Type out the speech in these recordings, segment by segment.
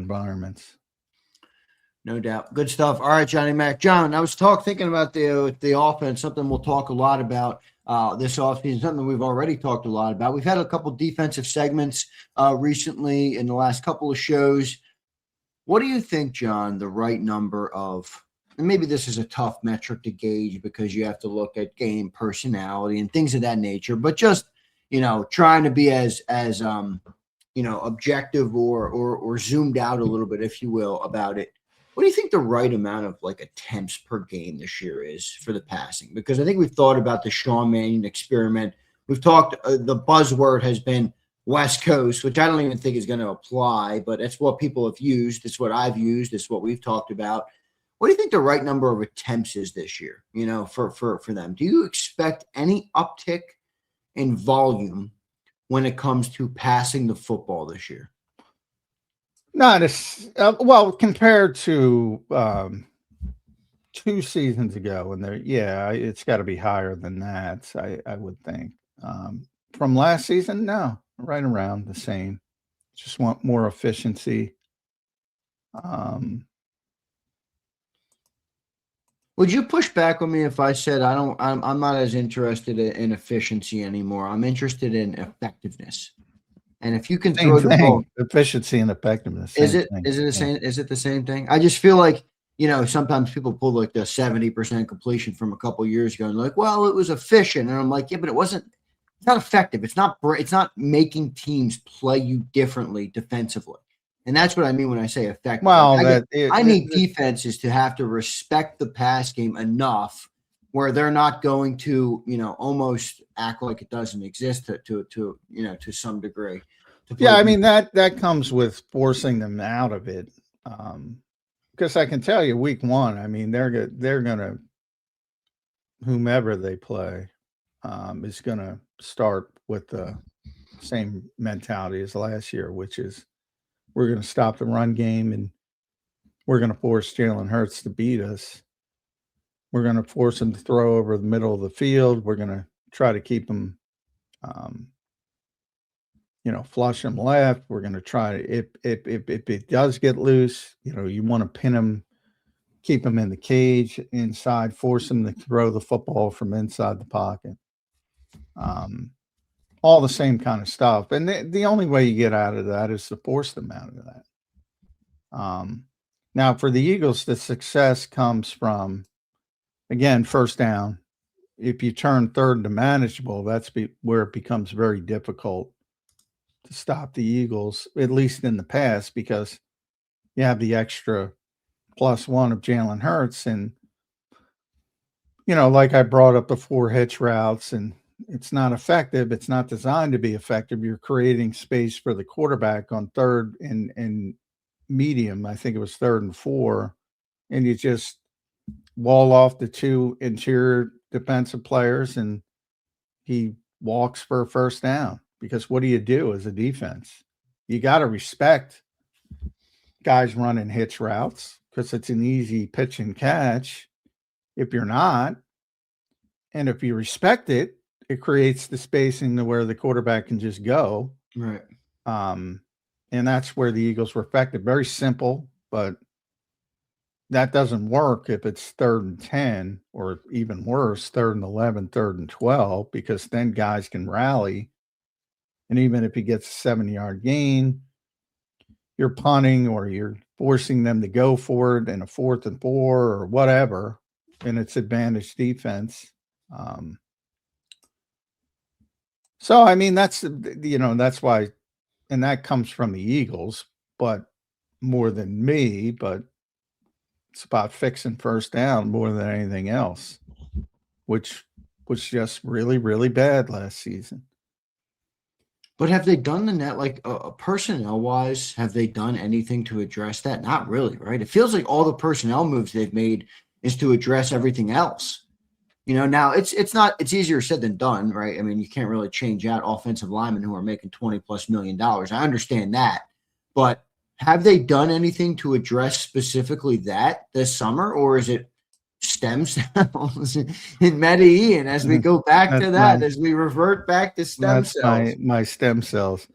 environments. No doubt. Good stuff. All right, Johnny Mac. John, I was thinking about the offense, something we'll talk a lot about this offseason, something we've already talked a lot about. We've had a couple defensive segments recently in the last couple of shows. What do you think, John, the right number of, and maybe this is a tough metric to gauge because you have to look at game personality and things of that nature, but just, trying to be as objective or zoomed out a little bit, if you will, about it. What do you think the right amount of attempts per game this year is for the passing? Because I think we've thought about the Sean Mannion experiment. We've talked, the buzzword has been West Coast, which I don't even think is going to apply, but it's what people have used. It's what I've used. It's what we've talked about. What do you think the right number of attempts is this year, for them? Do you expect any uptick in volume when it comes to passing the football this year? Not as well compared to 2 seasons ago, and it's got to be higher than that. I would think from last season, no, right around the same. Just want more efficiency. Would you push back on me if I said I'm not as interested in efficiency anymore? I'm interested in effectiveness. And if you can throw the ball, efficiency and effectiveness. Is it the same thing? I just feel like, sometimes people pull the 70% completion from a couple of years ago and like, well, it was efficient. And I'm like, yeah, but it's not effective. It's not making teams play you differently defensively. And that's what I mean when I say effective. Well, I need defenses to have to respect the pass game enough where they're not going to, almost act like it doesn't exist to some degree. Yeah, I mean, that comes with forcing them out of it. Because I can tell you week 1, I mean, they're going to, whomever they play is going to start with the same mentality as last year, which is we're going to stop the run game and we're going to force Jalen Hurts to beat us. We're going to force him to throw over the middle of the field. We're going to try to keep him, flush him left. We're going to try if it does get loose, you want to pin him, keep him in the cage inside, force him to throw the football from inside the pocket. All the same kind of stuff. And the only way you get out of that is to force them out of that. Now for the Eagles, the success comes from, again, first down. If you turn third to manageable, that's where it becomes very difficult to stop the Eagles, at least in the past, because you have the extra +1 of Jalen Hurts. And, like I brought up the 4 hitch routes, and it's not effective. It's not designed to be effective. You're creating space for the quarterback on third and medium. I think it was 3rd and 4. And you just wall off the 2 interior defensive players and he walks for a first down. Because what do you do as a defense? You got to respect guys running hitch routes because it's an easy pitch and catch. If you're not, and if you respect it, it creates the spacing to where the quarterback can just go. Right. And that's where the Eagles were effective. Very simple, but that doesn't work if it's 3rd and 10 or even worse, 3rd and 11, 3rd and 12, because then guys can rally. And even if he gets a 7-yard gain, you're punting or you're forcing them to go for it in a 4th and 4 or whatever, and it's advantage defense. So, I mean, that's why, and that comes from the Eagles, but more than me, but it's about fixing first down more than anything else, which was just really, really bad last season. But have they done the net, personnel-wise, have they done anything to address that? Not really, right? It feels like all the personnel moves they've made is to address everything else. Now it's easier said than done, right? I mean, you can't really change out offensive linemen who are making $20+ million. I understand that. But have they done anything to address specifically that this summer, or is it stem cells in Medellin as we go back to that, as we revert back to stem cells? My stem cells.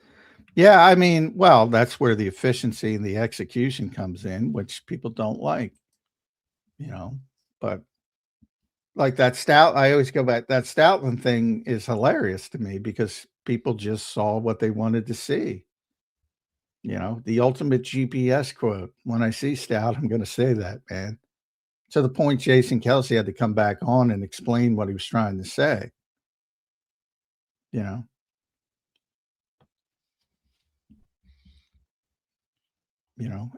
Yeah, I mean, well, that's where the efficiency and the execution comes in, which people don't like, you know. But like that I always go back. That Stoutland thing is hilarious to me because people just saw what they wanted to see. You know, the ultimate GPS quote. When I see Stout, I'm going to say that, man. To the point, Jason Kelsey had to come back on and explain what he was trying to say. You know,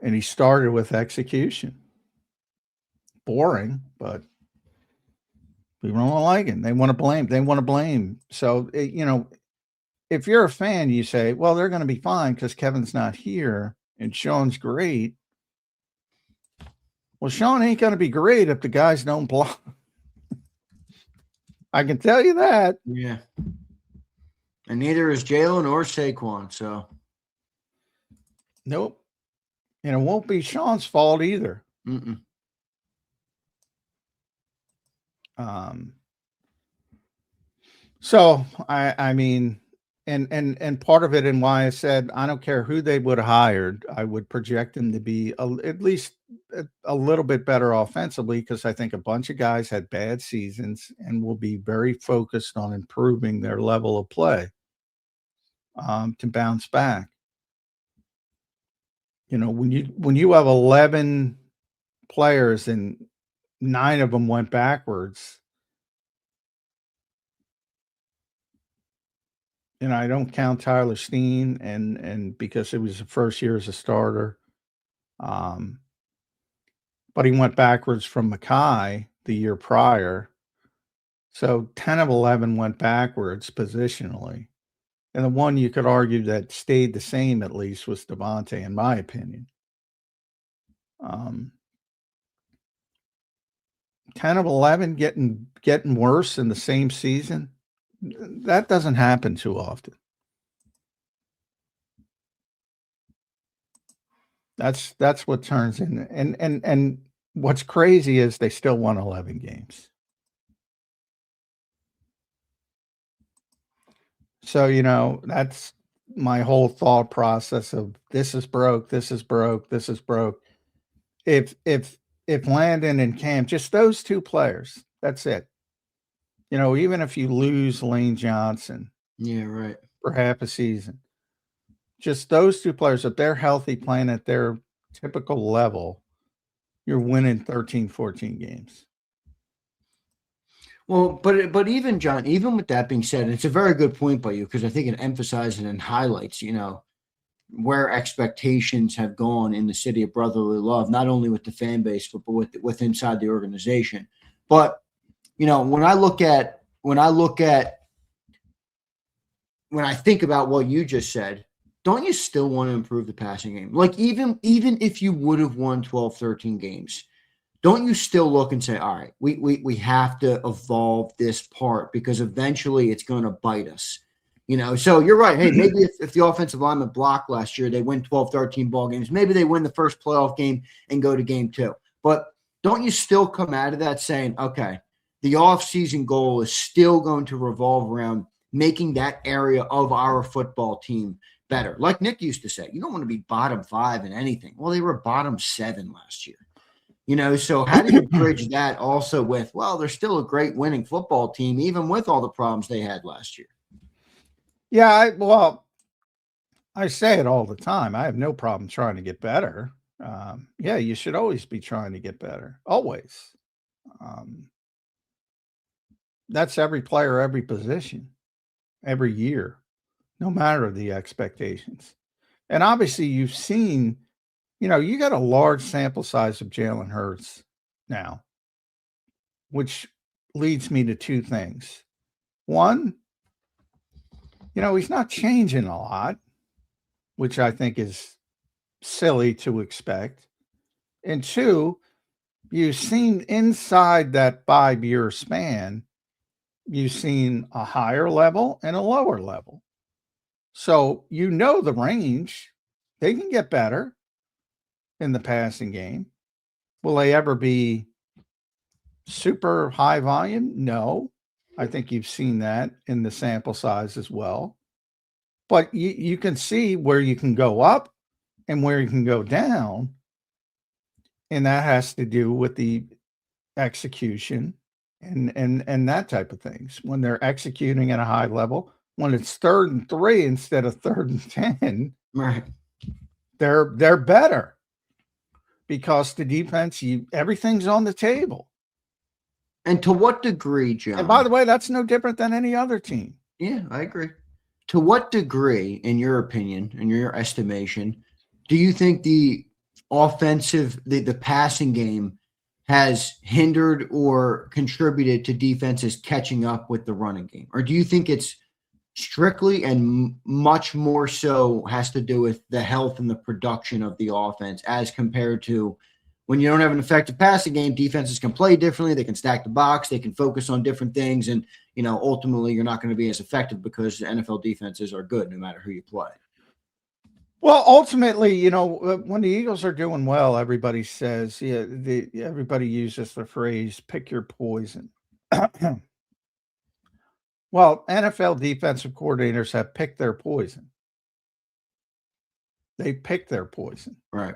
and he started with execution. Boring, but people don't like it. They want to blame. They want to blame. So, if you're a fan, you say, well, they're going to be fine because Kevin's not here and Sean's great. Well, Sean ain't going to be great if the guys don't block. I can tell you that. Yeah. And neither is Jalen or Saquon. So, nope. And it won't be Sean's fault either. mm-mm. So I mean, and part of it and why I said I don't care who they would have hired, I would project them to be at least a little bit better offensively because I think a bunch of guys had bad seasons and will be very focused on improving their level of play to bounce back. When you have 11 players and 9 of them went backwards. I don't count Tyler Steen and because it was the first year as a starter. But he went backwards from Mackay the year prior. So 10 of 11 went backwards positionally. And the one you could argue that stayed the same at least was Devontae, in my opinion. 10 of 11 getting worse in the same season. That doesn't happen too often. That's what turns in. And what's crazy is they still won 11 games. So, that's my whole thought process of this is broke, this is broke, this is broke. If Landon and Cam, just those 2 players, that's it. Even if you lose Lane Johnson, Yeah, right, for half a season, just those 2 players, if they're healthy playing at their typical level, you're winning 13, 14 games. Well, but even John, even with that being said, it's a very good point by you because I think it emphasizes and highlights, where expectations have gone in the city of brotherly love, not only with the fan base but with inside the organization. But when I think about what you just said, don't you still want to improve the passing game? Like even if you would have won 12, 13 games, don't you still look and say, all right, we have to evolve this part because eventually it's going to bite us. So you're right. Hey, maybe if the offensive lineman blocked last year, they win 12, 13 ball games. Maybe they win the first playoff game and go to game 2. But don't you still come out of that saying, okay, the offseason goal is still going to revolve around making that area of our football team better. Like Nick used to say, you don't want to be bottom 5 in anything. Well, they were bottom 7 last year. So how do you bridge that also with, well, they're still a great winning football team, even with all the problems they had last year? Yeah, I say it all the time. I have no problem trying to get better. Yeah, you should always be trying to get better. Always. That's every player, every position, every year, no matter the expectations. And obviously you've seen, you got a large sample size of Jalen Hurts now, which leads me to 2 things. One, he's not changing a lot, which I think is silly to expect. And 2, you've seen inside that 5-year span, you've seen a higher level and a lower level. So the range, they can get better in the passing game. Will they ever be super high volume? No. I think you've seen that in the sample size as well. But you can see where you can go up and where you can go down. And that has to do with the execution and that type of things. When they're executing at a high level, when it's 3rd and 3 instead of 3rd and 10, Right. they're better because the defense, everything's on the table. And to what degree, John? And by the way, that's no different than any other team. Yeah, I agree. To what degree, in your opinion, in your estimation, do you think the offensive, the passing game has hindered or contributed to defenses catching up with the running game? Or do you think it's strictly and much more so has to do with the health and the production of the offense as compared to when you don't have an effective passing game? Defenses can play differently. They can stack the box. They can focus on different things. And, ultimately you're not going to be as effective because the NFL defenses are good no matter who you play. Well, ultimately, when the Eagles are doing well, everybody says, everybody uses the phrase, pick your poison. Well, NFL defensive coordinators have picked their poison. They picked their poison. Right.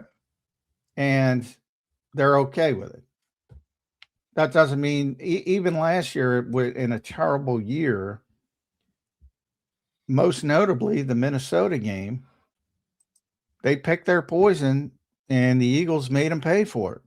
And they're okay with it. That doesn't mean even last year in a terrible year, most notably the Minnesota game, they picked their poison and the Eagles made them pay for it.